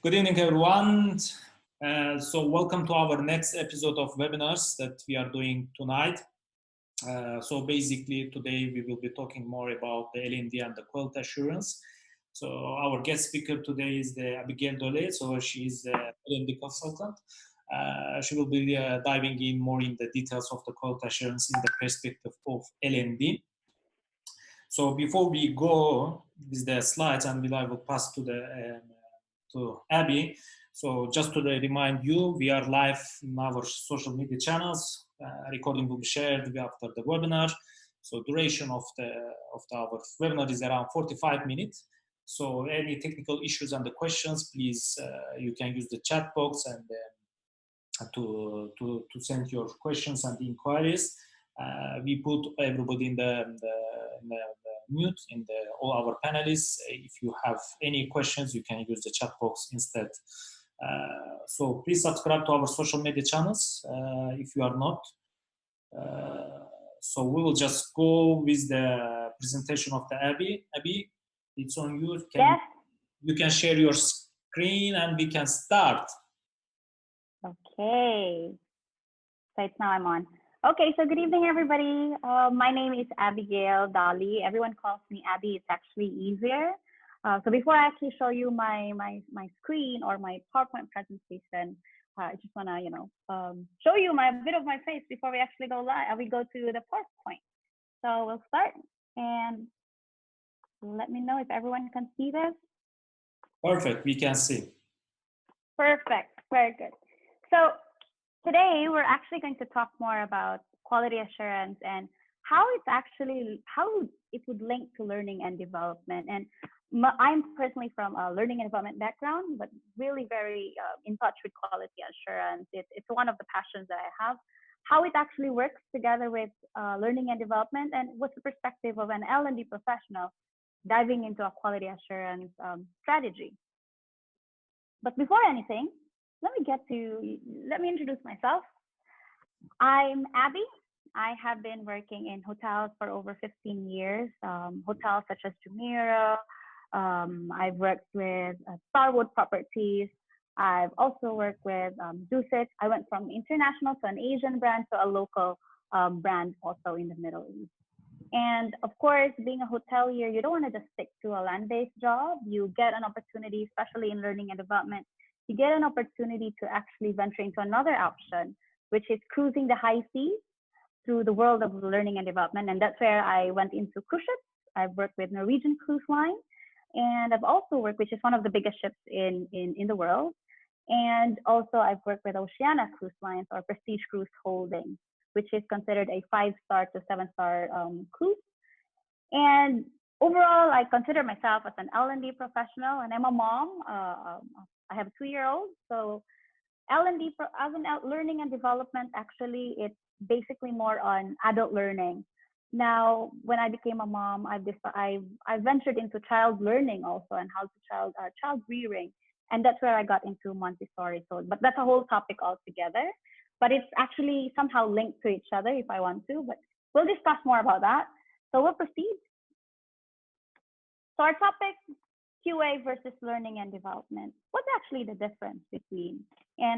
Good evening, everyone. So welcome to our next episode of webinars that we are doing tonight. So basically today we will be talking more about the L&D and the quality assurance. So our guest speaker today is the Abigail Dolley. So she is the L&D consultant. She will be diving in more in the details of the quality assurance in the perspective of L&D. So before we go with the slides, and I will pass to Abby. So just to remind you, we are live in our social media channels. Recording will be shared after the webinar. So duration of our webinar is around 45 minutes. So any technical issues and the questions, please you can use the chat box and to send your questions and inquiries. We put everybody in the mute in all our panelists. If you have any questions, you can use the chat box instead. So please subscribe to our social media channels if you are not. So we will just go with the presentation of the Abby. Abby, it's on you. You can share your screen and we can start. Okay. So it's now I'm on. Okay, so good evening, everybody. My name is Abigail Dolley. Everyone calls me Abby. It's actually easier. So before I actually show you my screen or my PowerPoint presentation, I just want to show you a bit of my face before we actually go live. We go to the PowerPoint. So we'll start and let me know if everyone can see this. Perfect. We can see. Perfect. Very good. So today, we're actually going to talk more about quality assurance and how it would link to learning and development. And I'm personally from a learning and development background, but really very in touch with quality assurance. It's one of the passions that I have. How it actually works together with learning and development, and what's the perspective of an L&D professional diving into a quality assurance strategy. But before anything, let me introduce myself. I'm Abby. I have been working in hotels for over 15 years, hotels such as Jumeirah. I've worked with Starwood Properties. I've also worked with Dusit. I went from international to an Asian brand to a local brand also in the Middle East. And of course, being a hotelier, you don't want to just stick to a land-based job. You get an opportunity, especially in learning and development, you get an opportunity to actually venture into another option, which is cruising the high seas through the world of learning and development. And that's where I went into cruise ships. I've worked with Norwegian Cruise Line, and I've also worked, which is one of the biggest ships in the world. And also I've worked with Oceania Cruise Lines or Prestige Cruise Holdings, which is considered a 5-star to 7-star cruise. And overall, I consider myself as an L&D professional, and I'm a mom. I have a 2-year-old. So L&D, as in learning and development, actually, it's basically more on adult learning. Now, when I became a mom, I ventured into child learning also, and how to child rearing. And that's where I got into Montessori. But that's a whole topic altogether. But it's actually somehow linked to each other if I want to. But we'll discuss more about that. So we'll proceed. So our topic, QA versus learning and development. What's actually the difference between,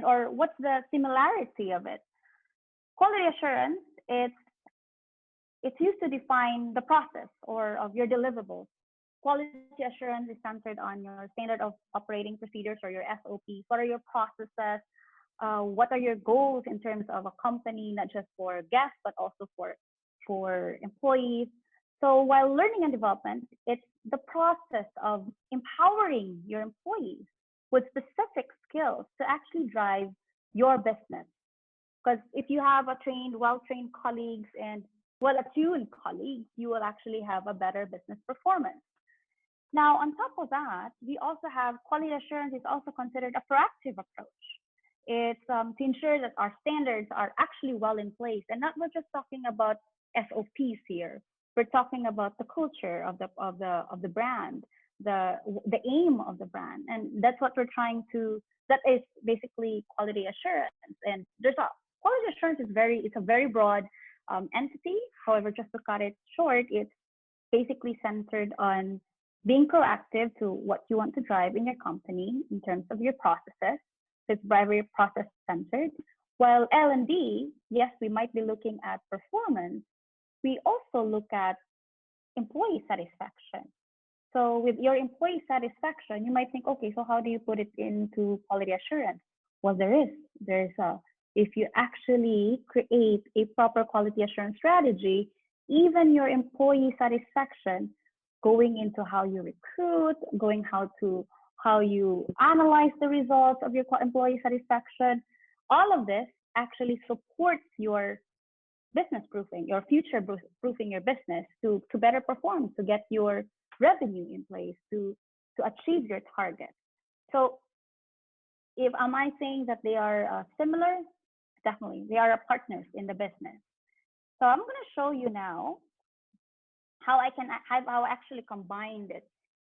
or what's the similarity of it? Quality assurance, it's used to define the process of your deliverables. Quality assurance is centered on your standard of operating procedures or your SOPs. What are your processes? What are your goals in terms of a company, not just for guests, but also for employees? So while learning and development, it's the process of empowering your employees with specific skills to actually drive your business. Because if you have well-trained colleagues and well-attuned colleagues, you will actually have a better business performance. Now, on top of that, we also have quality assurance is also considered a proactive approach. It's to ensure that our standards are actually well in place, and not we're just talking about SOPs here. We're talking about the culture of the brand, the aim of the brand, and that's what we're trying to. That is basically quality assurance. And quality assurance it's a very broad entity. However, just to cut it short, it's basically centered on being proactive to what you want to drive in your company in terms of your processes. So it's very process centered. While L&D, yes, we might be looking at performance. We also look at employee satisfaction. So with your employee satisfaction, you might think, okay, so how do you put it into quality assurance? Well, if you actually create a proper quality assurance strategy, even your employee satisfaction, going into how you recruit, how you analyze the results of your employee satisfaction, all of this actually supports your business proofing, your future proofing your business to better perform, to get your revenue in place, to achieve your target. So am I saying that they are similar? Definitely, they are partners in the business. So I'm going to show you now how I actually combined it,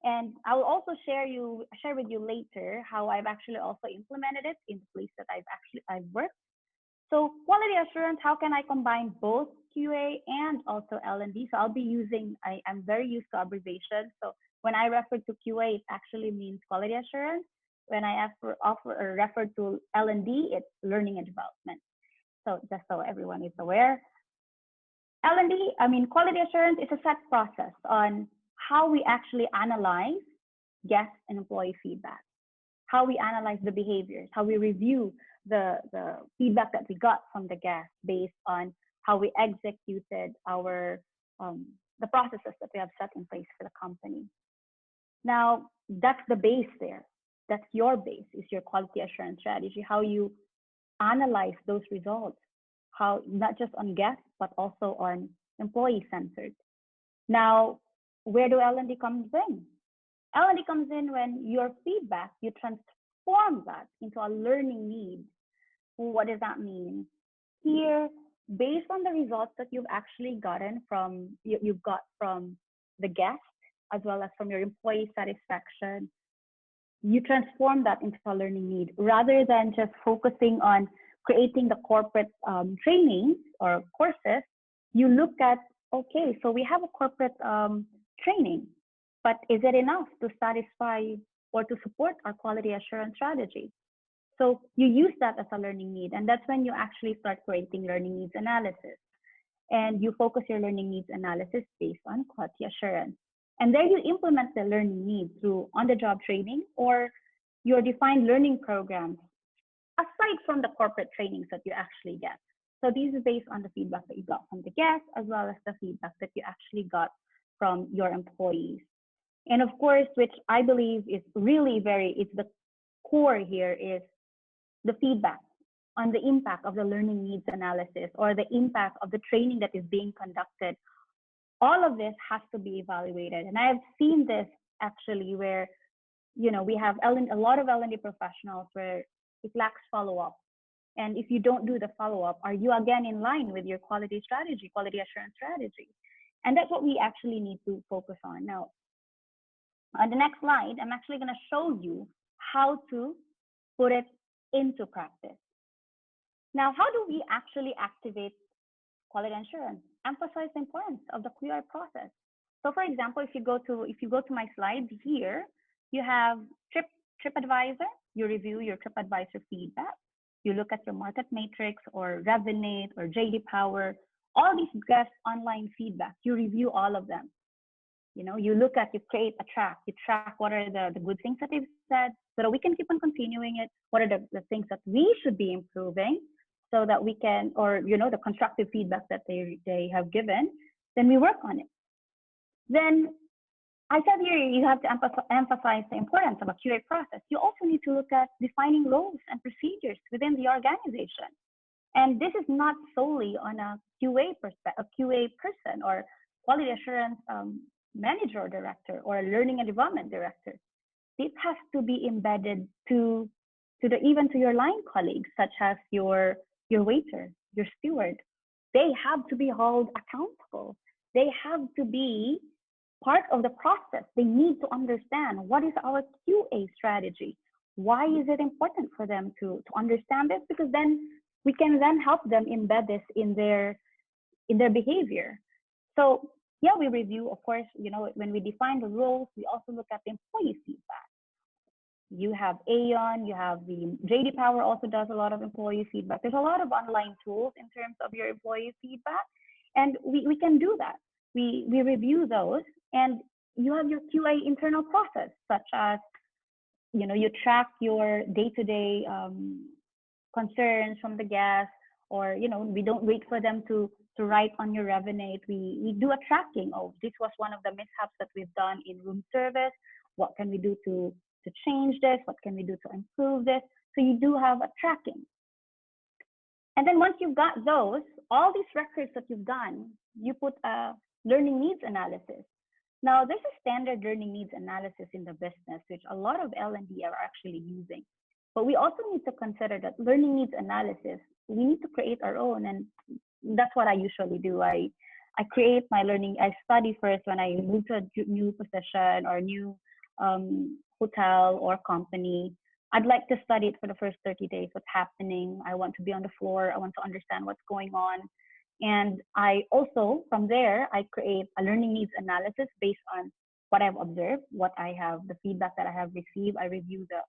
and I will also share with you later how I've actually also implemented it in the place that I've worked. So quality assurance, how can I combine both QA and also L&D? So I'm very used to abbreviations. So when I refer to QA, it actually means quality assurance. When I refer to L&D, it's learning and development. So just so everyone is aware, quality assurance is a set process on how we actually analyze guest and employee feedback, how we analyze the behaviors, how we review the feedback that we got from the guests based on how we executed the processes that we have set in place for the company. Now, that's the base there. That's your base, is your quality assurance strategy, how you analyze those results, how not just on guests, but also on employee-centered. Now, where do L&D comes in? L&D comes in when your feedback, you transform that into a learning need. What does that mean? Here, based on the results that you've actually gotten you've got from the guest, as well as from your employee satisfaction, you transform that into a learning need rather than just focusing on creating the corporate trainings or courses. You look at, okay, so we have a corporate training, but is it enough to satisfy or to support our quality assurance strategy? So you use that as a learning need, and that's when you actually start creating learning needs analysis. And you focus your learning needs analysis based on quality assurance. And there you implement the learning needs through on-the-job training or your defined learning programs, aside from the corporate trainings that you actually get. So these are based on the feedback that you got from the guests, as well as the feedback that you actually got from your employees. And of course, which I believe is really it's the core here, is the feedback on the impact of the learning needs analysis or the impact of the training that is being conducted. All of this has to be evaluated. And I have seen this actually where, we have a lot of L&D professionals where it lacks follow-up. And if you don't do the follow-up, are you again in line with your quality strategy, quality assurance strategy? And that's what we actually need to focus on. Now, on the next slide, I'm actually going to show you how to put it into practice. Now, how do we actually activate quality assurance? Emphasize the importance of the QA process. So, for example, if you go to my slide here, you have TripAdvisor. You review your TripAdvisor feedback. You look at your market matrix or Revenate or JD Power, all these guest online feedback. You review all of them. You create a track. You track what are the good things that they've said so that we can keep on continuing it. What are the things that we should be improving so that we can, or, the constructive feedback that they have given, then we work on it. Then I said here, you have to emphasize the importance of a QA process. You also need to look at defining roles and procedures within the organization. And this is not solely on a QA person or quality assurance manager or director or a learning and development director. It has to be embedded even to your line colleagues, such as your waiter, your steward. They have to be held accountable. They have to be part of the process. They need to understand what is our QA strategy. Why is it important for them to understand this? Because then we can then help them embed this in their behavior. So yeah, we review, of course, when we define the roles, we also look at the employee feedback. You have Aon, you have the JD Power also does a lot of employee feedback. There's a lot of online tools in terms of your employee feedback, and we can do that. We review those, and you have your QA internal process, such as you track your day-to-day concerns from the guests, or we don't wait for them to write on your revenue. We do a tracking. Oh, this was one of the mishaps that we've done in room service. What can we do to change this? What can we do to improve this? So you do have a tracking. And then once you've got those, all these records that you've done, you put a learning needs analysis. Now, there's a standard learning needs analysis in the business, which a lot of L&D are actually using. But we also need to consider that learning needs analysis, we need to create our own. And that's what I usually do. I create my learning. I study first when I move to a new position or new hotel or company. I'd like to study it for the first 30 days, what's happening. I want to be on the floor. I want to understand what's going on. And I also, from there, I create a learning needs analysis based on what I've observed, what I have, the feedback that I have received. I review the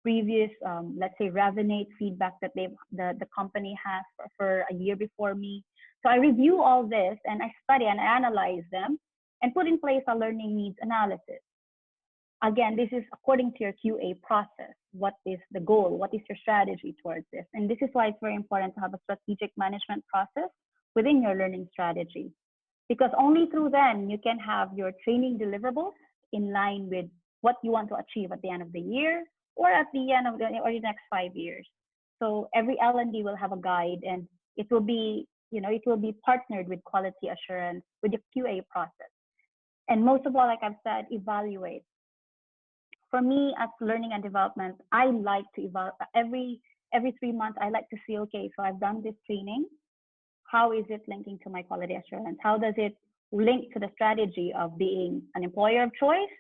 previous, let's say, Revenate feedback that the company has for a year before me. So I review all this, and I study and analyze them and put in place a learning needs analysis. Again, this is according to your QA process. What is the goal? What is your strategy towards this? And this is why it's very important to have a strategic management process within your learning strategy, because only through then you can have your training deliverables in line with what you want to achieve at the end of the year or at the end of the next 5 years. So every L&D will have a guide, and it will be partnered with quality assurance with the QA process. And most of all, like I've said, evaluate. For me, as learning and development, I like to evaluate every 3 months. I like to see, okay, so I've done this training. How is it linking to my quality assurance? How does it link to the strategy of being an employer of choice,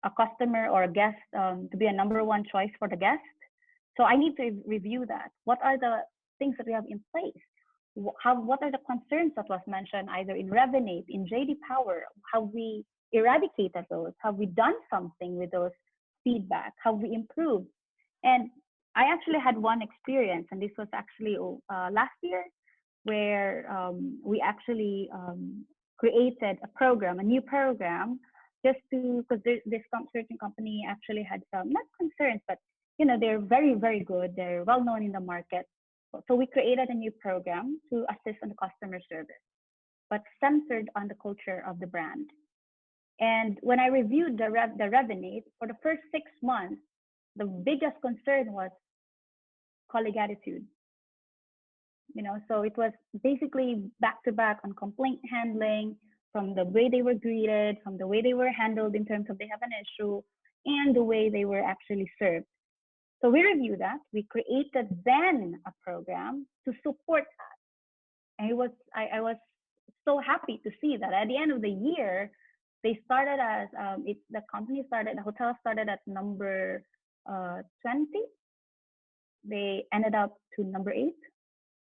a customer or a guest, to be a number one choice for the guest? So I need to review that. What are the things that we have in place? What are the concerns that was mentioned either in Revenate, in JD Power? Have we eradicated those? Have we done something with those feedback? Have we improved? And I actually had one experience, and this was actually last year, where we actually created a new program, just to, because this certain company actually had some, not concerns, but they're very, very good. They're well known in the market. So we created a new program to assist on the customer service, but centered on the culture of the brand. And when I reviewed the revenue for the first 6 months, the biggest concern was colleague attitude. So it was basically back to back on complaint handling, from the way they were greeted, from the way they were handled in terms of they have an issue, and the way they were actually served. So we reviewed that. We created then a program to support that. And I was so happy to see that at the end of the year, they started as the hotel started at number 20. They ended up to number 8.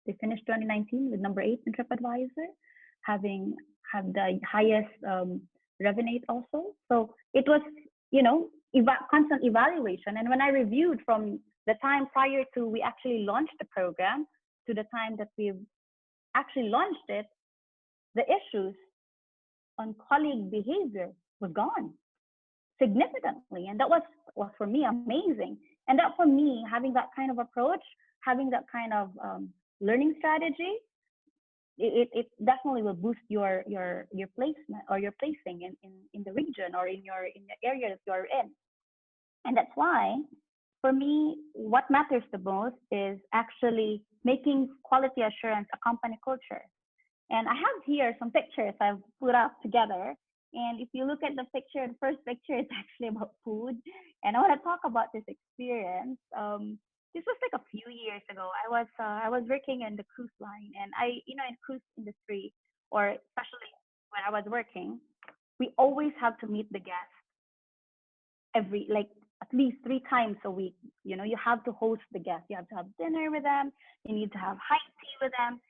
They finished 2019 with number 8 in TripAdvisor, having had the highest revenue also. So it was, constant evaluation. And when I reviewed from the time prior to we actually launched the program to the time that we've actually launched it, the issues on colleague behavior was gone significantly. And that was for me amazing. And that for me, having that kind of approach, having that kind of learning strategy, it definitely will boost your placement or your placing in the region or in the area that you're in. And that's why, for me, what matters the most is actually making quality assurance a company culture. And I have here some pictures I've put up together. And if you look at the picture, the first picture is actually about food. And I want to talk about this experience. This was like a few years ago. I was working in the cruise line, and in cruise industry, or especially when I was working, we always have to meet the guests at least 3 times a week. You have to host the guests. You have to have dinner with them. You need to have high tea with them.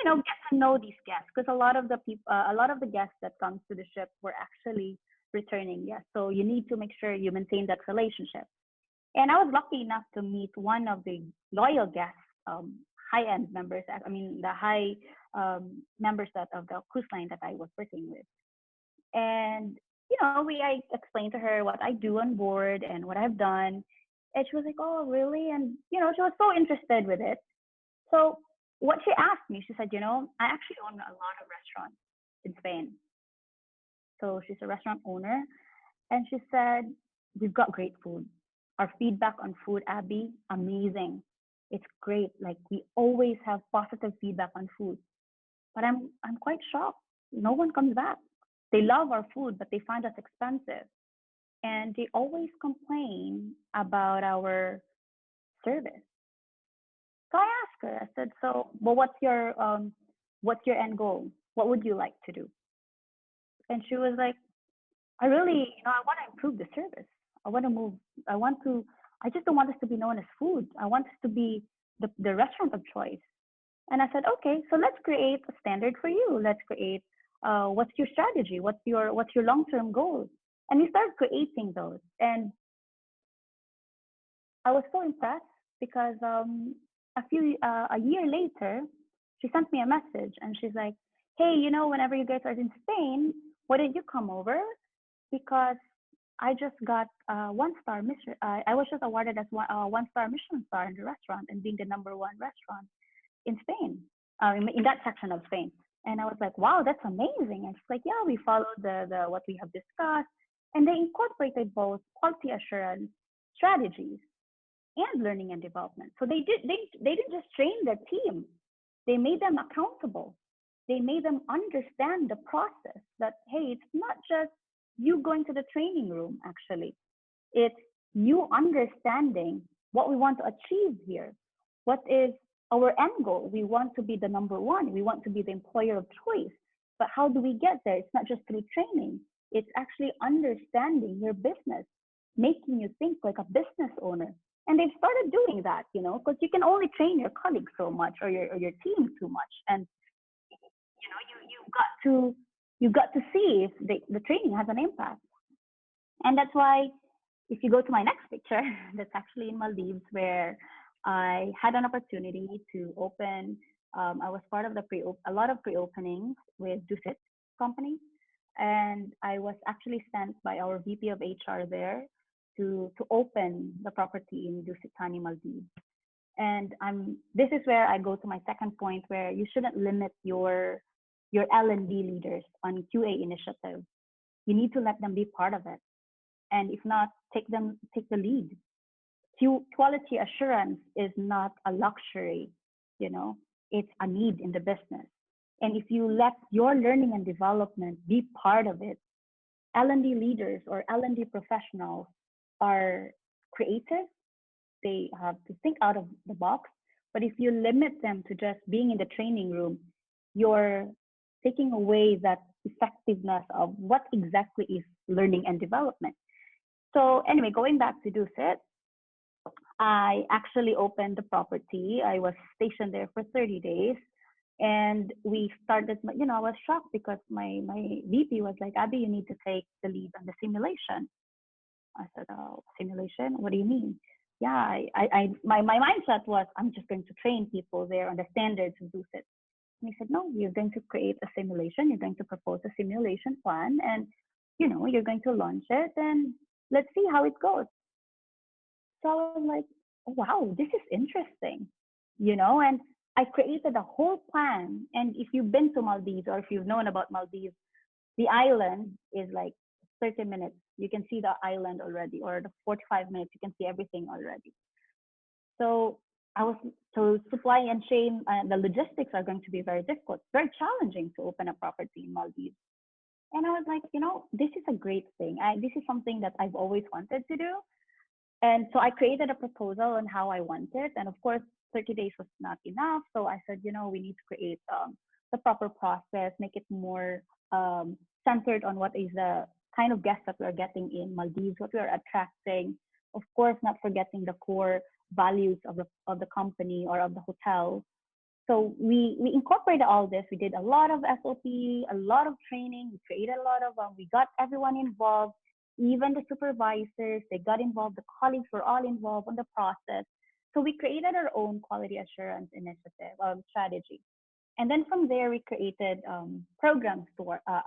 and get to know these guests, because a lot of the guests that comes to the ship were actually returning guests. So you need to make sure you maintain that relationship. And I was lucky enough to meet one of the loyal guests, high end members. I mean, the high members that of the cruise line that I was working with. And I explained to her what I do on board and what I've done, and she was like, "Oh, really?" And she was so interested with it. So what she asked me, she said, "I actually own a lot of restaurants in Spain." So she's a restaurant owner, and she said, "We've got great food. Our feedback on food, Abby, amazing. It's great. Like we always have positive feedback on food. But I'm quite shocked. No one comes back. They love our food, but they find us expensive. And they always complain about our service." So I asked her, I said, "So, well, what's your end goal? What would you like to do?" And she was like, "I really, I want to improve the service. I want to move. I want to, I just don't want us to be known as food. I want us to be the restaurant of choice." And I said, "Okay, so let's create a standard for you. Let's create, what's your strategy? What's your long-term goal?" And we started creating those. And I was so impressed because a year later, she sent me a message and she's like, "Hey, whenever you guys are in Spain, why don't you come over? Because I just got one star Michelin. I was just awarded as one star Michelin star in the restaurant and being the number one restaurant in Spain, in that section of Spain." And I was like, "Wow, that's amazing." And she's like, "Yeah, we followed the what we have discussed." And they incorporated both quality assurance strategies and learning and development. So they didn't just train their team, they made them accountable. They made them understand the process, that hey, it's not just you going to the training room. Actually, it's you understanding what we want to achieve here. What is our end goal? We want to be the number one. We want to be the employer of choice. But how do we get there? It's not just through training. It's actually understanding your business, making you think like a business owner. And they've started doing that, because you can only train your colleagues so much, or your team too much. And you got to see if the training has an impact. And that's why, if you go to my next picture, that's actually in Maldives, where I had an opportunity to open. I was part of a lot of pre-openings with Dusit company, and I was actually sent by our VP of HR there to open the property in Dusit Thani, Maldives. And this is where I go to my second point, where you shouldn't limit your L&D leaders on QA initiative. You need to let them be part of it. And if not, take the lead. Quality assurance is not a luxury, it's a need in the business. And if you let your learning and development be part of it, L&D leaders or L&D professionals are creative. They have to think out of the box. But if you limit them to just being in the training room, you're taking away that effectiveness of what exactly is learning and development. So anyway, going back to Dusit, I actually opened the property. I was stationed there for 30 days. And we started, I was shocked because my VP was like, "Abby, you need to take the lead on the simulation." I said, "Oh, simulation? What do you mean?" Yeah, my mindset was, I'm just going to train people there on the standards of Dusit. And he said, "No, you're going to create a simulation. You're going to propose a simulation plan, and you're going to launch it, and let's see how it goes." So I was like, "Oh, wow, this is interesting," and I created a whole plan. And if you've been to Maldives, or if you've known about Maldives, the island is like 30 minutes. You can see the island already, or the 45 minutes, you can see everything already. So supply and chain, the logistics are going to be very difficult, very challenging to open a property in Maldives. And I was like, this is a great thing. This is something that I've always wanted to do. And so I created a proposal on how I want it. And of course, 30 days was not enough. So I said, we need to create the proper process, make it more centered on what is the kind of guests that we're getting in Maldives, what we are attracting. Of course, not forgetting the core values of the company or of the hotel. So we incorporated all this. We did a lot of SOP, a lot of training. We created a lot of, we got everyone involved, even the supervisors, they got involved. The colleagues were all involved in the process. So we created our own quality assurance initiative, strategy. And then from there, we created programs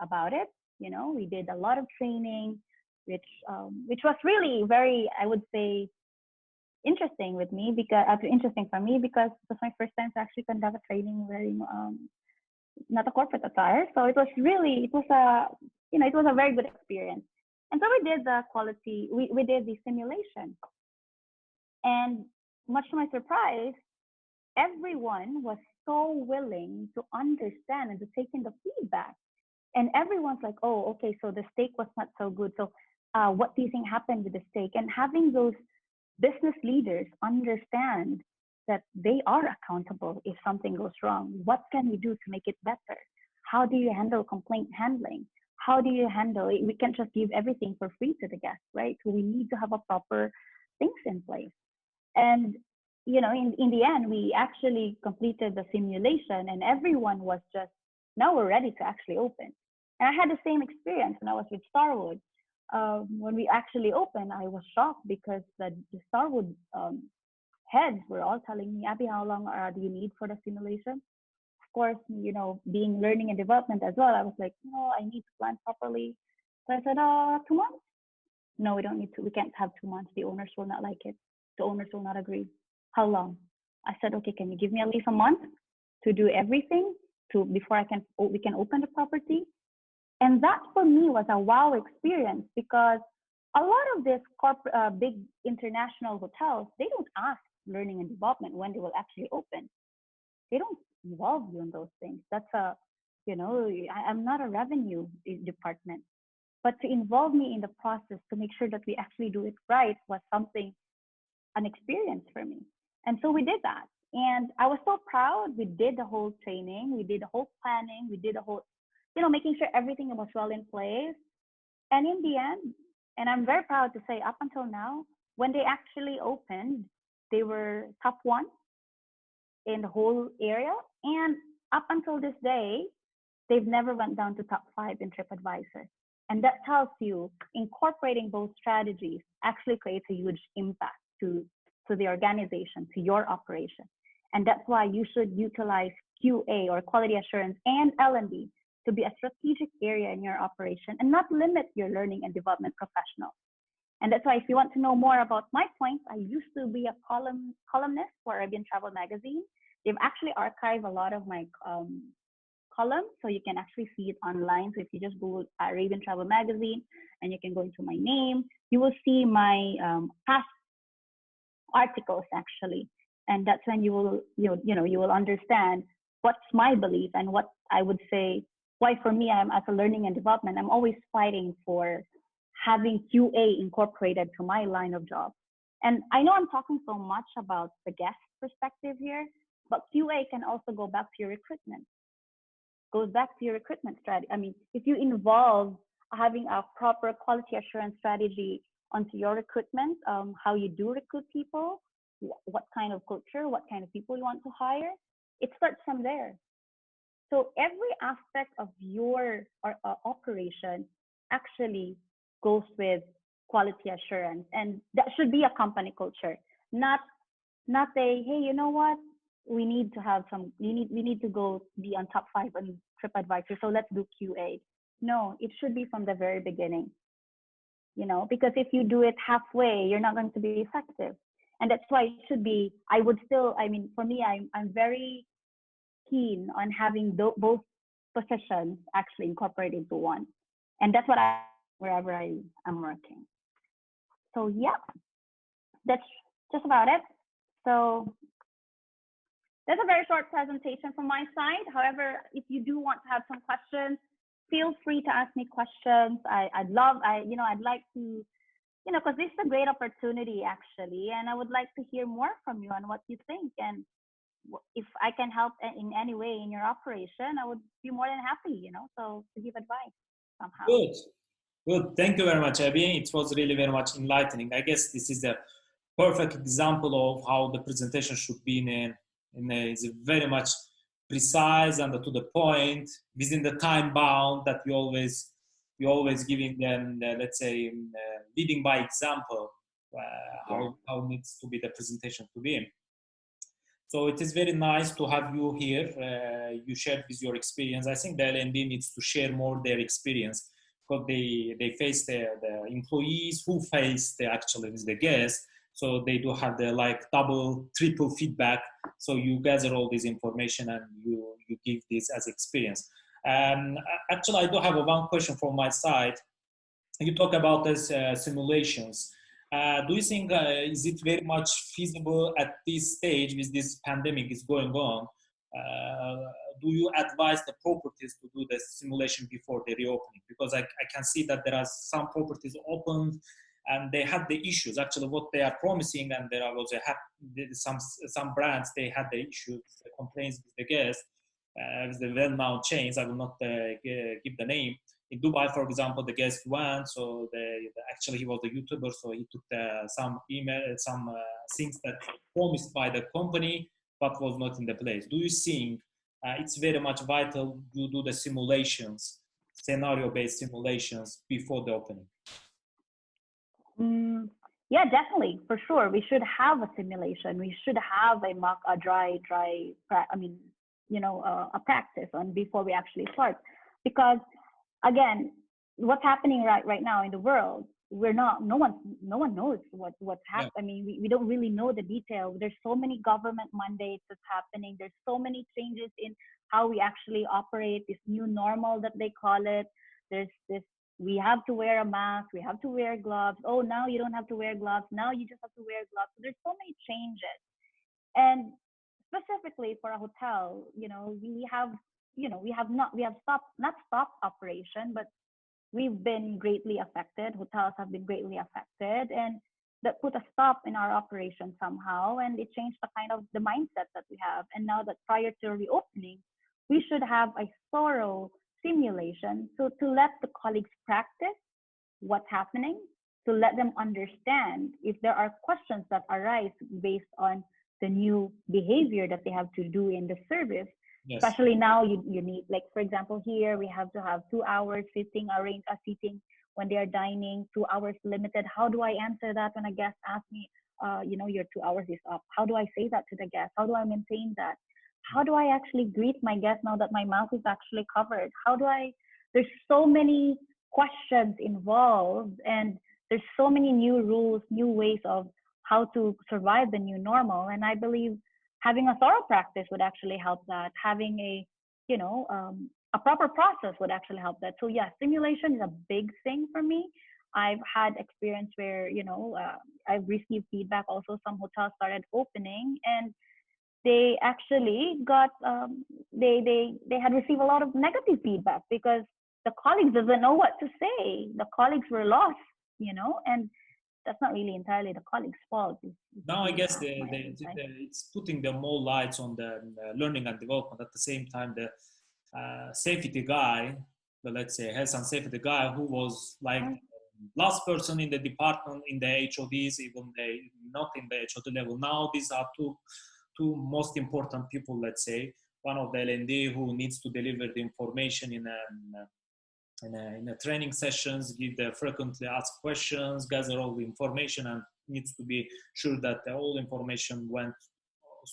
about it. We did a lot of training, which was really very, I would say, interesting with me because interesting for me because it was my first time to actually conduct a training wearing not a corporate attire. So it was a very good experience. And so we did the quality, we did the simulation. And much to my surprise, everyone was so willing to understand and to take in the feedback. And everyone's like, oh, okay, so the steak was not so good. So what do you think happened with the steak? And having those business leaders understand that they are accountable if something goes wrong. What can we do to make it better? How do you handle complaint handling? How do you handle it? We can't just give everything for free to the guests, right? So we need to have a proper things in place. And in the end, we actually completed the simulation and everyone was just, now we're ready to actually open. And I had the same experience when I was with Starwood. When we actually opened, I was shocked because the Starwood heads were all telling me, Abby, how long do you need for the simulation? Of course, being learning and development as well, I was like, no, I need to plan properly. So I said, 2 months? No, we don't need to. We can't have 2 months. The owners will not like it. The owners will not agree. How long? I said, okay, can you give me at least a month to do everything before we can open the property? And that for me was a wow experience because a lot of these big international hotels, they don't ask learning and development when they will actually open. They don't involve you in those things. That's I'm not a revenue department, but to involve me in the process to make sure that we actually do it right was an experience for me. And so we did that. And I was so proud. We did the whole training. We did the whole planning. We did the whole, making sure everything was well in place. And in the end, and I'm very proud to say up until now, when they actually opened, they were top 1 in the whole area. And up until this day, they've never went down to top 5 in TripAdvisor. And that tells you incorporating both strategies actually creates a huge impact to the organization, to your operation. And that's why you should utilize QA or quality assurance and L&D to be a strategic area in your operation and not limit your learning and development professionals. And that's why if you want to know more about my points, I used to be a columnist for Arabian Travel Magazine. They've actually archived a lot of my columns, so you can actually see it online. So if you just Google Arabian Travel Magazine and you can go into my name, you will see my past articles actually. And that's when you will understand what's my belief and what I would say, why for me, I'm as a learning and development, I'm always fighting for having QA incorporated to my line of job. And I know I'm talking so much about the guest perspective here, but QA can also go back to your recruitment. Goes back to your recruitment strategy. I mean, if you involve having a proper quality assurance strategy onto your recruitment, how you do recruit people, what kind of culture, what kind of people you want to hire, it starts from there. So every aspect of your operation actually goes with quality assurance, and that should be a company culture, not a, hey, you know what, we need to go be on top 5 on TripAdvisor, so let's do QA. No, it should be from the very beginning, because if you do it halfway, you're not going to be effective. And that's why it should be, for me, I'm very keen on having both positions actually incorporated into one. And that's what wherever I am working. So yeah, that's just about it. So that's a very short presentation from my side. However, if you do want to have some questions, feel free to ask me questions. I'd like to, because this is a great opportunity actually, and I would like to hear more from you on what you think. And if I can help in any way in your operation, I would be more than happy, so to give advice somehow. Good. Thank you very much, Abby. It was really very much enlightening. I guess this is the perfect example of how the presentation should be it's very much precise and to the point within the time bound that you always giving them, let's say, leading by example, how needs to be the presentation to be. So it is very nice to have you here. You shared with your experience. I think the L&D needs to share more their experience, because they face the employees who face actually with the guests. So they do have the like double, triple feedback. So you gather all this information and you give this as experience. Actually, I do have one question from my side. You talk about this simulations. Do you think is it very much feasible at this stage with this pandemic is going on? Do you advise the properties to do the simulation before the reopening? Because I can see that there are some properties opened and they had the issues. Actually, what they are promising, and there was some brands, they had the issues, the complaints with the guests, with the well-known chains. I will not give the name. In Dubai, for example, the guest went, so actually he was a YouTuber, so he took some things that promised by the company, but was not in the place. Do you think it's very much vital to do the simulations, scenario-based simulations before the opening? Yeah, definitely, for sure. We should have a simulation. We should have a dry, a practice on before we actually start, because again, what's happening right now in the world, no one knows what's happening. I mean, we don't really know the detail. There's so many government mandates that's happening. There's so many changes in how we actually operate, this new normal that they call it. There's this, we have to wear a mask, we have to wear gloves. Oh, now you don't have to wear gloves. Now you just have to wear gloves. So there's so many changes. And specifically for a hotel, we have not stopped operation, but we've been greatly affected. Hotels have been greatly affected, and that put a stop in our operation somehow, and it changed the mindset that we have. And now that prior to reopening, we should have a thorough simulation, so to let the colleagues practice what's happening, to let them understand if there are questions that arise based on the new behavior that they have to do in the service. Yes. Especially now, you need, like, for example, here we have to have 2 hours sitting, arrange a seating when they are dining, 2 hours limited. How do I answer that when a guest asks me, your 2 hours is up? How do I say that to the guest? How do I maintain that? How do I actually greet my guest now that my mouth is actually covered? There's so many questions involved, and there's so many new rules, new ways of how to survive the new normal. And I believe having a thorough practice would actually help that. Having a proper process would actually help that. So yeah, simulation is a big thing for me. I've had experience where, I've received feedback also. Some hotels started opening and they actually got, they had received a lot of negative feedback because the colleagues doesn't know what to say. The colleagues were lost, and that's not really entirely the colleagues' fault. Now, I guess it's putting the more lights on the learning and development. At the same time, the safety guy, let's say health and safety guy, who was like last person in the department, in the HODs, even they not in the HOD level. Now these are two most important people, let's say. One of the L&D who needs to deliver the information in a training sessions, give the frequently asked questions, gather all the information, and needs to be sure that all information went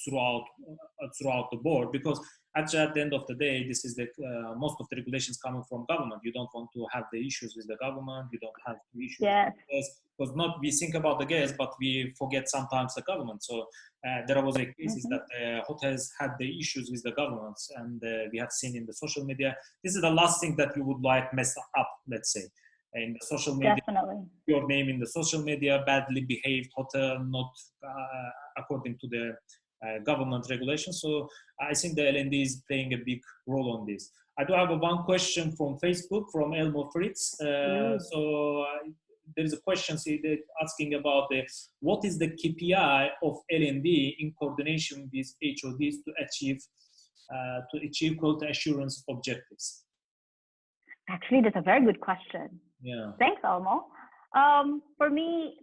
throughout the board. Because actually, at the end of the day, this is the most of the regulations coming from government. You don't want to have the issues with the government. You don't have the issues with the guests, because not we think about the guests, but we forget sometimes the government. So there was a cases that hotels had the issues with the governments, and we have seen in the social media. This is the last thing that you would like mess up, let's say, in the social media. Definitely. Your name in the social media, badly behaved hotel, not according to the government regulations. So I think the L&D is playing a big role on this. I do have one question from Facebook from Elmo Fritz. So there is a question asking about what is the KPI of L&D in coordination with HODs to achieve quality assurance objectives? Actually, that's a very good question. Yeah. Thanks, Elmo. For me,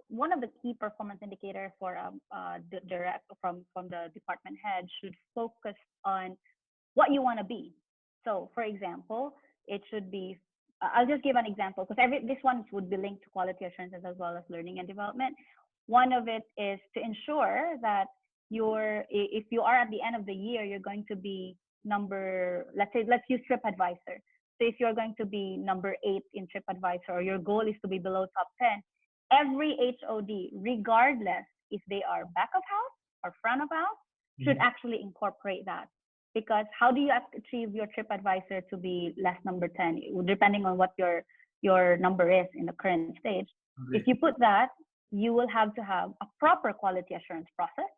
one of the key performance indicator for the direct from the department head should focus on what you want to be. So, for example, it should be. I'll just give an example because this one would be linked to quality assurances as well as learning and development. One of it is to ensure that if you are at the end of the year, you're going to be let's use TripAdvisor. So if you're going to be number 8 in TripAdvisor, or your goal is to be below top 10, every HOD, regardless if they are back of house or front of house, should actually incorporate that. Because how do you achieve your TripAdvisor to be less number 10, depending on what your number is in the current stage? Okay. If you put that, you will have to have a proper quality assurance process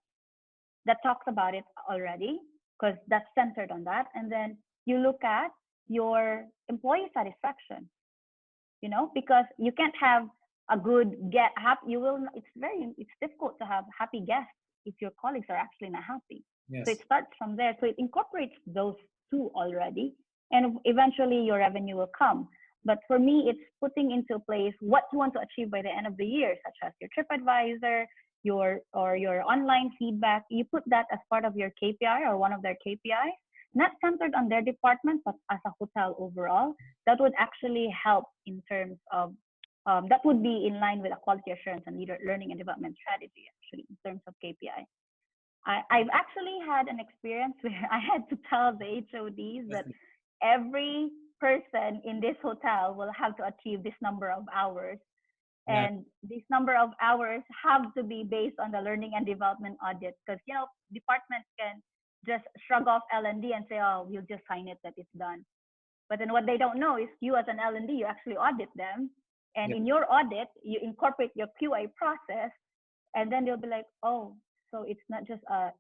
that talks about it already, because that's centered on that. And then you look at your employee satisfaction, because you can't have a good it's difficult to have happy guests if your colleagues are actually not happy. Yes. So it starts from there. So it incorporates those two already, and eventually your revenue will come. But for me, it's putting into place what you want to achieve by the end of the year, such as your TripAdvisor, your online feedback. You put that as part of your KPI or one of their KPIs, not centered on their department, but as a hotel overall. That would actually help in terms of that would be in line with a quality assurance and learning and development strategy, actually, in terms of KPI. I've actually had an experience where I had to tell the HODs that every person in this hotel will have to achieve this number of hours. And this number of hours have to be based on the learning and development audit, because, departments can just shrug off L&D and say, oh, we'll just sign it that it's done. But then what they don't know is you as an L&D, you actually audit them. And in your audit, you incorporate your QA process, and then they'll be like, oh, so it's not just a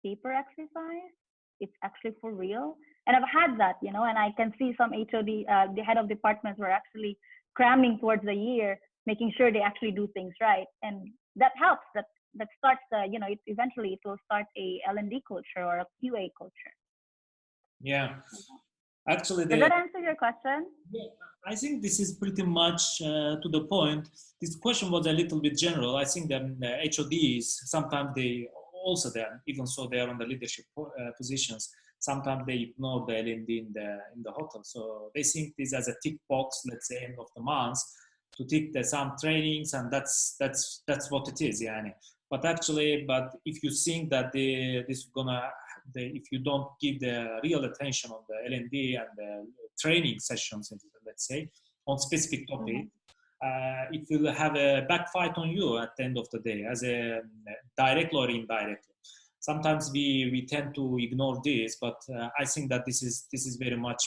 paper exercise, it's actually for real. And I've had that, and I can see some HOD, the head of departments were actually cramming towards the year, making sure they actually do things right. And that helps, that starts, eventually it will start a L&D culture or a QA culture. Yeah. Actually, does that answer your question? Yeah, I think this is pretty much to the point. This question was a little bit general. I think that HODs, sometimes they also there, even so they are on the leadership positions, sometimes they ignore the L&D in the hotel. So they think this as a tick box, let's say end of the month, to tick some trainings, and that's what it is, yeah. But actually, if you think that if you don't give the real attention on the L&D and the training sessions, let's say, on specific topic, it will have a backfight on you at the end of the day, as a directly or indirectly. Sometimes we tend to ignore this, but I think that this is very much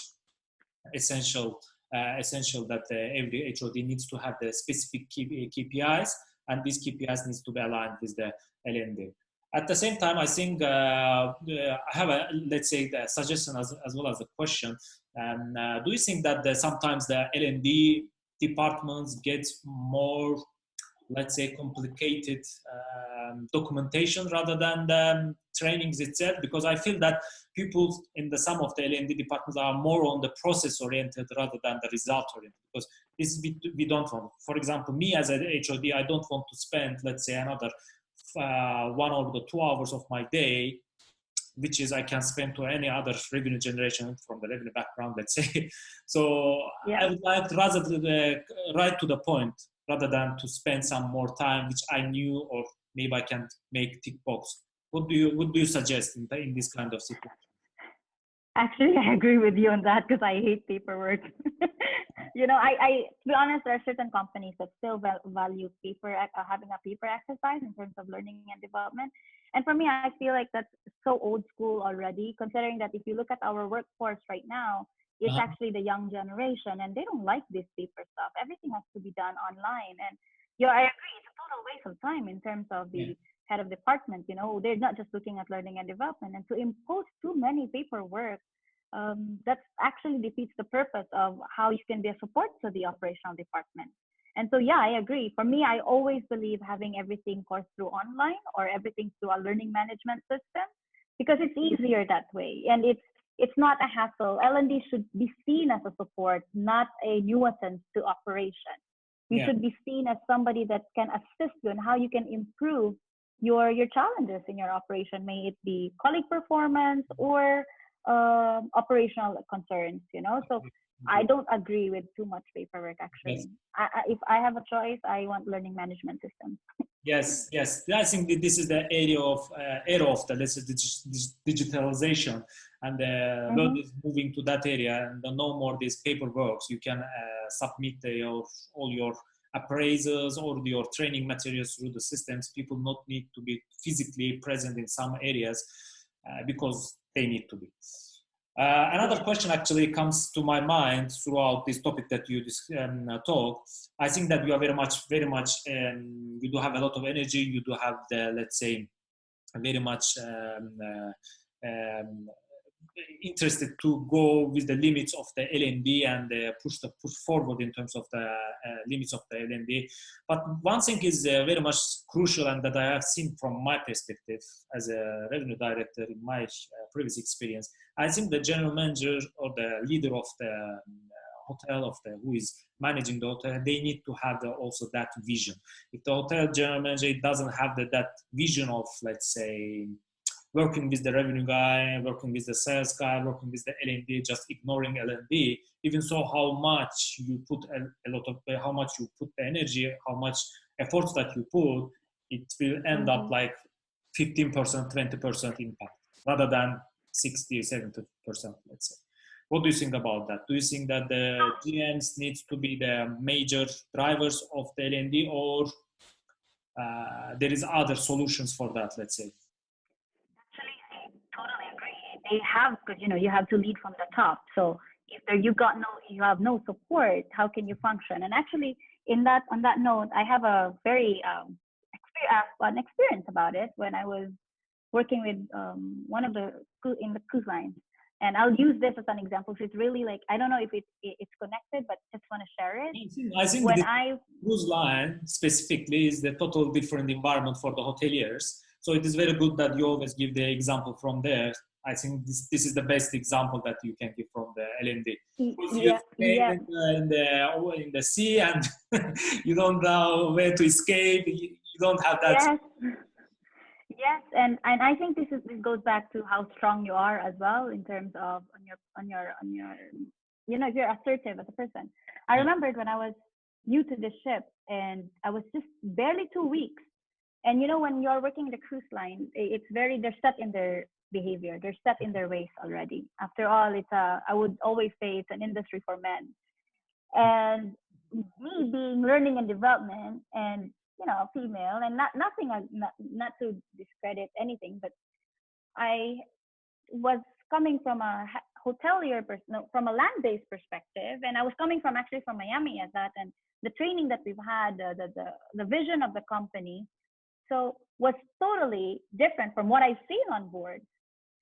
essential that every HOD needs to have the specific KPIs, and these KPIs needs to be aligned with the L&D. At the same time, I think I have let's say, the suggestion as well as a question. Do you think that sometimes the L&D departments get more, let's say, complicated documentation rather than the trainings itself? Because I feel that people in some of the L&D departments are more on the process oriented rather than the result oriented. Because this we don't want. For example, me as a HOD, I don't want to spend, let's say, another 1 or 2 hours of my day, which is I can spend to any other revenue generation from the revenue background, let's say. So I would like rather right to the point rather than to spend some more time, which I knew, or maybe I can make tick box. What do you suggest in this kind of situation? Actually, I agree with you on that, because I hate paperwork. I to be honest, there are certain companies that still value having a paper exercise in terms of learning and development. And for me, I feel like that's so old school already, considering that if you look at our workforce right now, it's actually the young generation, and they don't like this paper stuff. Everything has to be done online. And I agree, it's a total waste of time in terms of the head of department. They're not just looking at learning and development, and to impose too many paperwork, that actually defeats the purpose of how you can be a support to the operational department. And so, I agree. For me, I always believe having everything course through online or everything through a learning management system, because it's easier that way, and it's not a hassle. L&D should be seen as a support, not a nuisance to operation. You Yeah. should be seen as somebody that can assist you in how you can improve your challenges in your operation, may it be colleague performance or operational concerns, you know. So I don't agree with too much paperwork actually. Yes. If I have a choice, I want learning management systems. Yes, yes. I think that this is the area of era of the, let's say, digitalization, and the world Mm-hmm. is moving to that area, and no more these paperwork. You can submit your all your appraisals or your training materials through the systems. People not need to be physically present in some areas because they need to be. Another Yes. question actually comes to my mind throughout this topic that you talk. I think that you are very much, you do have a lot of energy. You do have the, let's say, very much um, interested to go with the limits of the LND and push forward in terms of the limits of the LND. But one thing is very much crucial, and that I have seen from my perspective as a revenue director in my previous experience. I think the general manager or the leader of the hotel, of the who is managing the hotel, they need to have also that vision. If the hotel general manager doesn't have that vision of, let's say, working with the revenue guy, working with the sales guy, working with the L&D, just ignoring L&D, even so, how much you put a lot of, how much you put the energy, how much efforts that you put, it will end up Mm-hmm. like 15%, 20% impact rather than 60, 70%, let's say. What do you think about that? Do you think that the GMs needs to be the major drivers of the L&D, or there is other solutions for that, let's say? Actually, I totally agree. They have, because you know, you have to lead from the top. So if there you have no support, how can you function? And actually, in that on that note, I have a very an experience about it when I was working with one of the in the cruise lines. And I'll use this as an example. So it's really like, I don't know if it's connected, but just want to share it. I think When the I cruise line specifically is the total different environment for the hoteliers. So it is very good that you always give the example from there. I think this is the best example that you can give from the LND. Because you're yeah, staying yeah, in the sea, and you don't know where to escape. You don't have that. yes. Yes, and I think this goes back to how strong you are as well in terms of on your you know, if you're assertive as a person. I Yeah. remembered when I was new to the ship and I was just barely 2 weeks. And you know, when you're working the cruise line, it's very, they're set in their behavior, they're set in their ways already. After all, I would always say it's an industry for men. And me being learning and development and you know female and nothing not to discredit anything, but I was coming from a hotelier no, from a land-based perspective, and I was coming from actually from Miami at that, and the training that we've had, the vision of the company, so was totally different from what I've seen on board.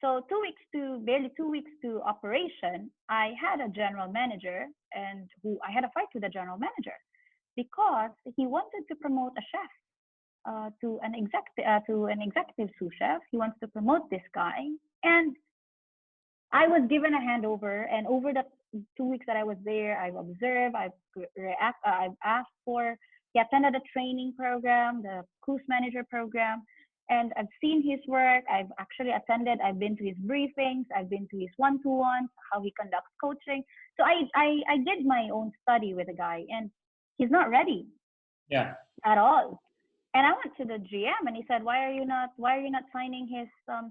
So barely 2 weeks to operation, I had a general manager and who I had a fight with the general manager because he wanted to promote a chef to an executive sous chef. He wants to promote this guy, and I was given a handover. And over the 2 weeks that I was there, I've observed, I've asked for. He attended a training program, the cruise manager program, and I've seen his work. I've actually attended. I've been to his briefings. I've been to his one-to-ones, how he conducts coaching. So I did my own study with the guy, and he's not ready Yeah. at all. And I went to the GM, and he said, why are you not signing his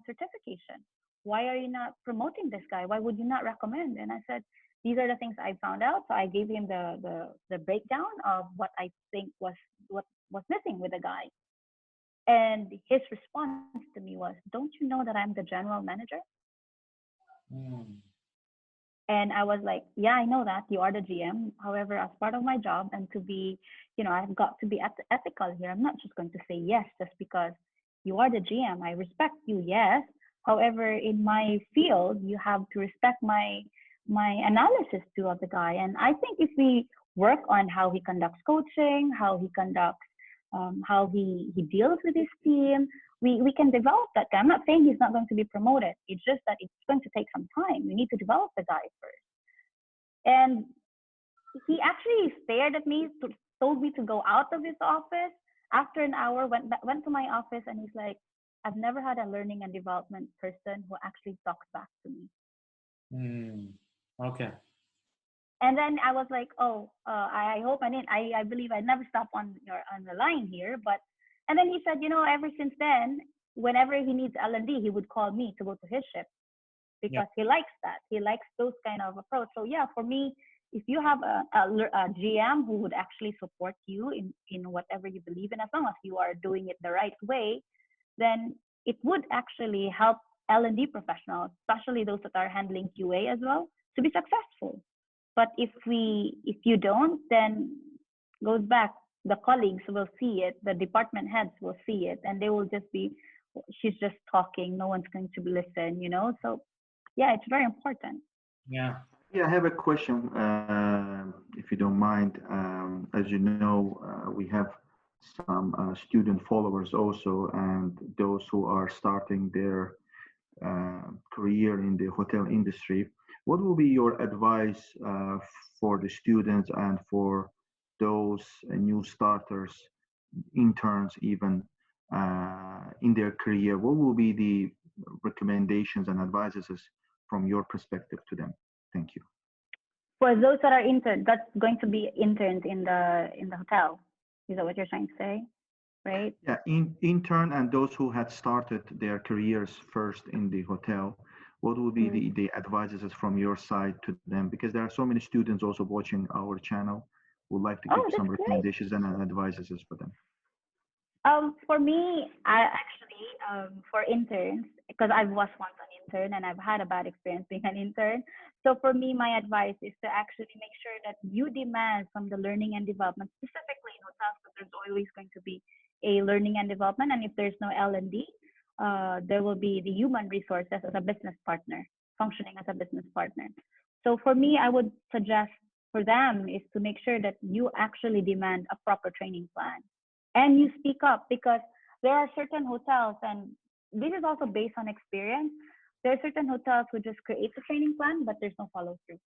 certification? Why are you not promoting this guy? Why would you not recommend? And I said, these are the things I found out. So I gave him the breakdown of what I think what was missing with the guy. And his response to me was, don't you know that I'm the general manager? Mm. And I was like, yeah, I know that you are the GM. However, as part of my job and to be, you know, I've got to be ethical here. I'm not just going to say yes just because you are the GM. I respect you, yes. However, in my field, you have to respect my analysis too of the guy. And I think if we work on how he conducts coaching, how he conducts, how he deals with his team, we can develop that guy. I'm not saying he's not going to be promoted. It's just that it's going to take some time. We need to develop the guy first. And he actually stared at me, told me to go out of his office. After an hour, went to my office, and he's like, "I've never had a learning and development person who actually talks back to me." Mm. Okay. And then I was like, "Oh, I hope I didn't. I believe I never stop on the line here." But and then he said, ever since then, whenever he needs L&D, he would call me to go to his shift Yeah. because he likes that. He likes those kind of approach. So yeah, for me, if you have a GM who would actually support you in whatever you believe in, as long as you are doing it the right way, then it would actually help L&D professionals, especially those that are handling QA as well, to be successful. But if you don't, then goes back. The colleagues will see it, the department heads will see it, and they will just be, she's just talking. No one's going to listen. So yeah, it's very important. Yeah. Yeah, I have a question, if you don't mind. As you know, we have some student followers also, and those who are starting their career in the hotel industry. What will be your advice for the students and for those new starters, interns even, in their career? What will be the recommendations and advices from your perspective to them? Thank you. For those that are interns, that's going to be interns in the hotel. Is that what you're trying to say? Right? Yeah, intern and those who had started their careers first in the hotel, what would be Mm. the advices from your side to them? Because there are so many students also watching our channel who would like to give Oh, some that's great. recommendations and advices for them. For me, I actually, for interns, because I was once an intern and I've had a bad experience being an intern. So for me, my advice is to actually make sure that you demand from the learning and development, specifically in hotels, because there's always going to be a learning and development. And if there's no L&D, there will be the human resources as a business partner, functioning as a business partner. So for me, I would suggest for them is to make sure that you actually demand a proper training plan and you speak up because there are certain hotels, and this is also based on experience. There are certain hotels who just create the training plan, but there's no follow through.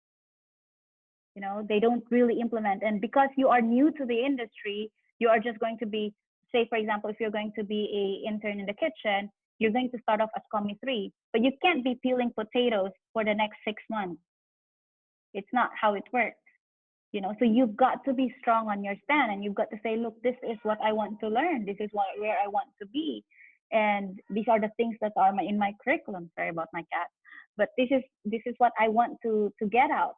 They don't really implement. And because you are new to the industry, you are just going to be, say, for example, if you're going to be a intern in the kitchen, you're going to start off as commie 3, but you can't be peeling potatoes for the next 6 months. It's not how it works. So you've got to be strong on your stand, and you've got to say, look, this is what I want to learn, this is where I want to be, and these are the things that are in my curriculum. Sorry about my cat. But this is what I want to get out.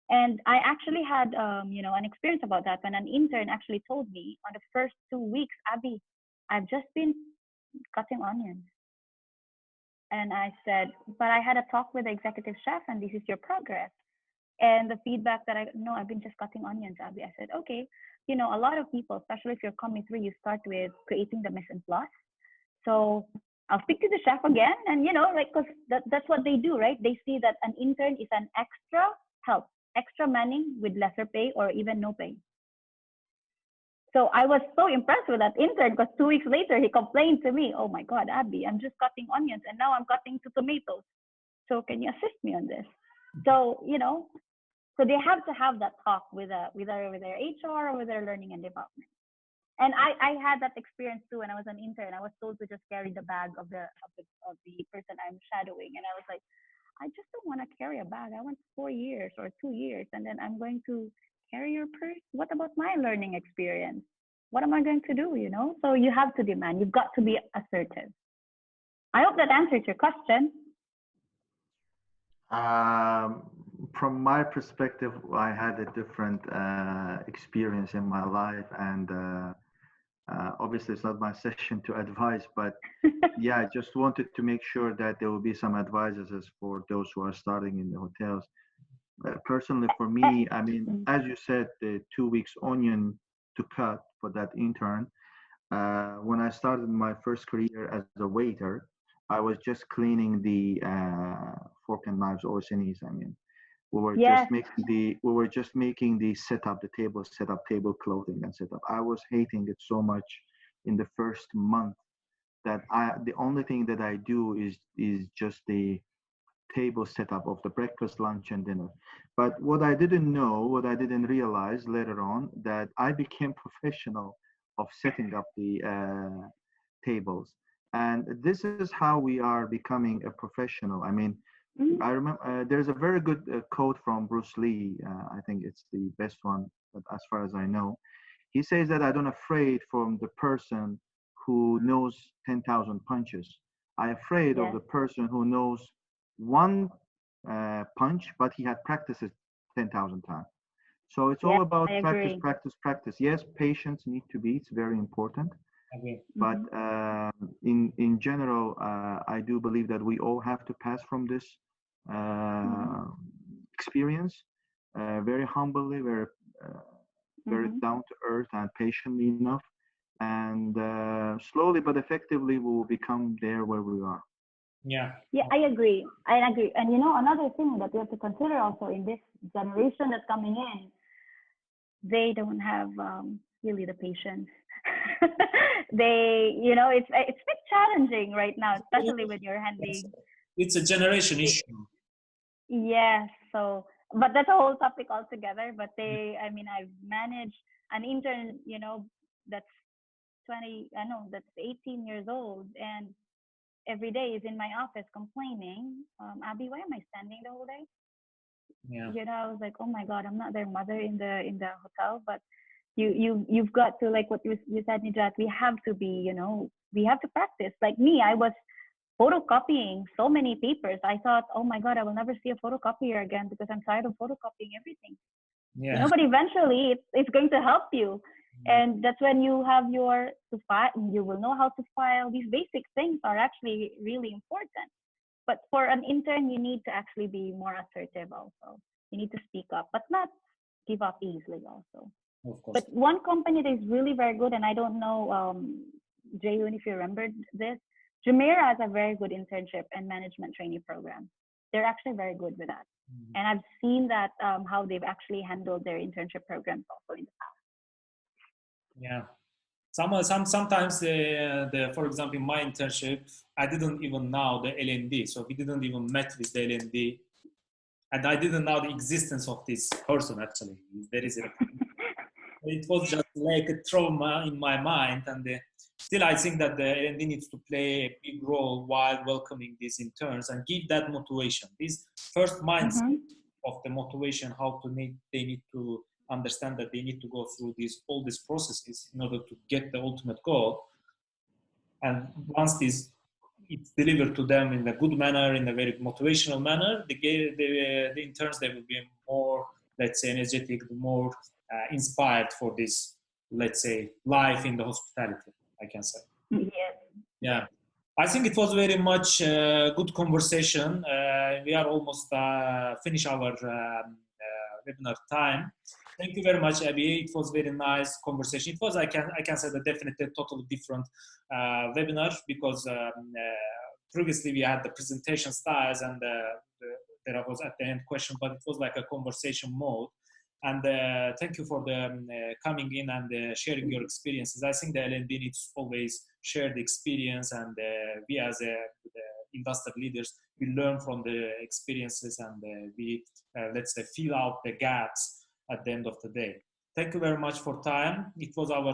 And I actually had an experience about that when an intern actually told me on the first 2 weeks, Abby, I've just been cutting onions. And I said, but I had a talk with the executive chef, and this is your progress. And the feedback that no, I've been just cutting onions, Abby. I said, okay, a lot of people, especially if you're coming through, you start with creating the mise en place. So I'll speak to the chef again, and because that's what they do, right? They see that an intern is an extra help, extra manning with lesser pay or even no pay. So I was so impressed with that intern because 2 weeks later he complained to me, oh my God, Abby, I'm just cutting onions and now I'm cutting to tomatoes. So can you assist me on this? So, so they have to have that talk with their HR or with their learning and development. And I had that experience too when I was an intern. I was told to just carry the bag of the person I'm shadowing, and I was like, I just don't want to carry a bag. I want 4 years or 2 years, and then I'm going to carry your purse. What about my learning experience? What am I going to do? So you have to demand. You've got to be assertive. I hope that answers your question. From my perspective, I had a different experience in my life, and obviously it's not my session to advise, but yeah, I just wanted to make sure that there will be some advices for those who are starting in the hotels. Personally, for me, I mean, as you said, the 2 weeks onion to cut for that intern. When I started my first career as a waiter, I was just cleaning the fork and knives, OSNEs. I mean, Yes. we were just making the setup table clothing and setup. I was hating it so much in the first month that the only thing that I do is just table setup of the breakfast, lunch, and dinner. But what I didn't know, what I didn't realize later on, that I became professional of setting up the tables. And this is how we are becoming a professional. I mean, Mhm. I remember there's a very good quote from Bruce Lee. I think it's the best one, but as far as I know. He says that I don't afraid from the person who knows 10,000 punches. I afraid of Yes. the person who knows one punch, but he had practiced it 10,000 times. So it's Yeah, all about I practice, agree. practice, practice. Yes, patience need to be. It's very important. Okay. But Mhm. in general, I do believe that we all have to pass from this Mhm. uh, experience very humbly, uh, very Mhm. down to earth, and patiently enough. And slowly but effectively, we will become there where we are. Yeah. Yeah, I agree. I agree. And you know, another thing that we have to consider also in this generation that's coming in, they don't have really the patience. They, you know, it's a bit challenging right now, especially when you're It's, handling. it's a generation issue. Yes, so but that's a whole topic altogether. But they, I mean, I've managed an intern, you know, that's 20, I know that's 18 years old, and every day is in my office complaining, Abby, why am I standing the whole day? Yeah. You know, I was like, oh my God, I'm not their mother in the hotel, but you've got to, like what you said, Nijat, we have to be, you know, we have to practice. Like me, I was photocopying so many papers. I thought, oh my God, I will never see a photocopier again because I'm tired of photocopying everything. You Yeah. know, but eventually it's going to help you. Yeah. And that's when you have your to file, you will know how to file. These basic things are actually really important. But for an intern, you need to actually be more assertive also. You need to speak up, but not give up easily also. Of course. But one company that is really very good, and I don't know, Jayun, if you remembered this, Jumeirah has a very good internship and management trainee program. They're actually very good with that. Mhm. And I've seen that how they've actually handled their internship programs also in the past. Yeah. Sometimes for example, in my internship, I didn't even know the LND, so we didn't even met with the LND, and I didn't know the existence of this person actually. There is a It was just like a trauma in my mind, and still I think that the LND needs to play a big role while welcoming these interns and give that motivation. This first mindset Mm-hmm. of the motivation, how to they need to understand that they need to go through all these processes in order to get the ultimate goal. And once it's delivered to them in a good manner, in a very motivational manner, the interns, they will be more, let's say, energetic, more inspired for this, let's say, life in the hospitality, I can say. Yes. Yeah. I think it was very much good conversation. We are almost finished our webinar time. Thank you very much, Abby. It was very nice conversation. It was, I can say, that definitely totally different webinar, because previously we had the presentation styles, and there was at the end question, but it was like a conversation mode. And thank you for coming in and sharing your experiences. I think the LND needs always share the experience, and we as the industry leaders, we learn from the experiences, and we let's say fill out the gaps at the end of the day. Thank you very much for time. It was our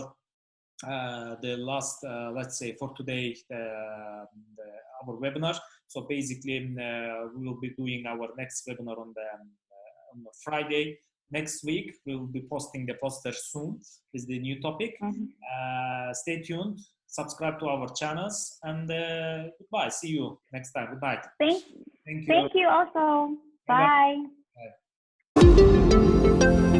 the last, let's say, for today, our webinar. So basically, we will be doing our next webinar on Friday. Next week, we will be posting the poster soon with the new topic. Mm-hmm. Stay tuned, subscribe to our channels, and goodbye. See you next time. Good night. Thank you. Thank you also. Bye-bye. Bye. Bye.